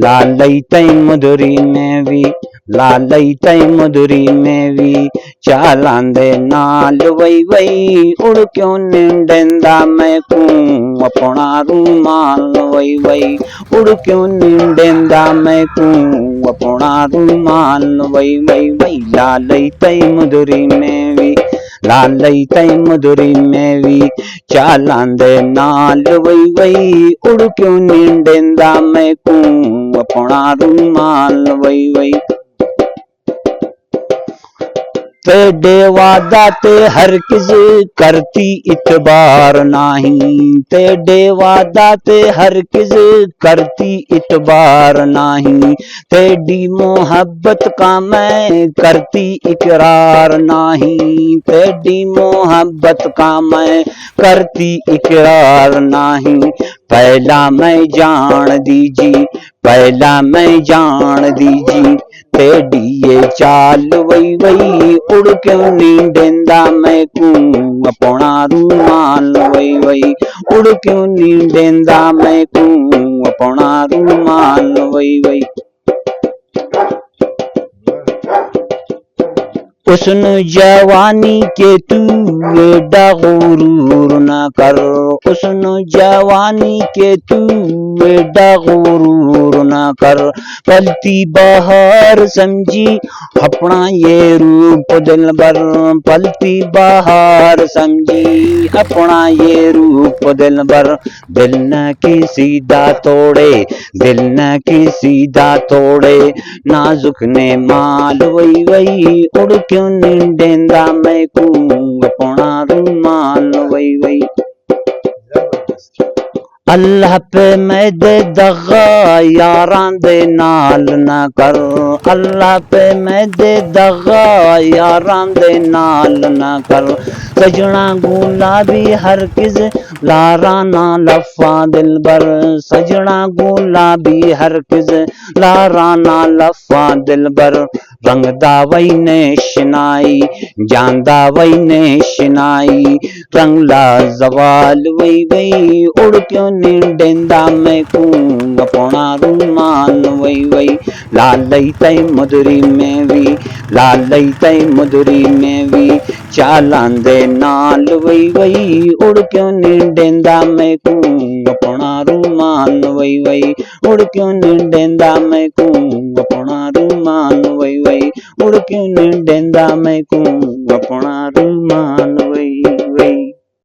लालई तई मधुरी में भी, लालई तई मधुरी में भी चालांदे नाल वई वई। उड़ क्यों नींदेंदा मैं कूं अपना रूमाल वई वई। उड़ क्यों नींदेंदा मैं कूं अपना रूमाल वई वई वई। लालई तई मधुरी में भी, लालई तई मधुरी में भी चालांदे नाल वई वई। उड़ क्यों नींदेंदा मैं कूं अपना रूमाल वई वई। तेरे वादा ते हर किस करती इतबार नाही। तेरे वादा ते हर किस करती इतबार नाही। तेरी मोहब्बत का मैं करती इकरार नाही। तेरी मोहब्बत का मैं करती इकरार नाही। पहला मैं जान दीजी, पहला मैं जान दीजी तेरी ये चाल वई वई। उड़ क्यों नींदेंदा मैं कूं अपना रूमाल वई वई। उड़ क्यों नींदेंदा मैं कूं अपना रूमाल वई वई। हुस्न जवानी के तू एडा गुरूर न कर। हुस्न जवानी के तू एडा गुरूर न कर। पलती बहार समझी अपना ये रूप दिलबर। पलती बहार समझी अपना ये रूप दिलबर। दिल न किसी दा तोड़े, दिल न किसी दा तोड़े नाजुक ने माल वई वई। उड़ क्यों नींदेंदा मैं कूं अपना रूमाल वई वई। अल्लाह पे मैं दे दगा यारां दे नाल ना कर। अल्लाह पे मैं दे दगा यारां दे नाल ना कर। सजना गुलाबी हर किस लारा ना लफा दिलबर। सजना गुलाबी हर किस लारा ना लफा दिलबर। रंगदा वही ने शनाई, जानदा वही ने शनाई। रंगला जवाल वही वही। उड़ क्यों नींदेंदा मैं कूं अपना रूमाल वई वई। लालई तई मधुरी में भी, लालई तई मधुरी में भी चालांदे नाल वई वई। उड़ क्यों नींदेंदा मैं कूं अपना रूमाल वई वई। उड़ क्यों नींदेंदा मैं कूं अपना रूमाल वई वई। उड़ क्यों नींदेंदा मैं कूं अपना रूमाल वई।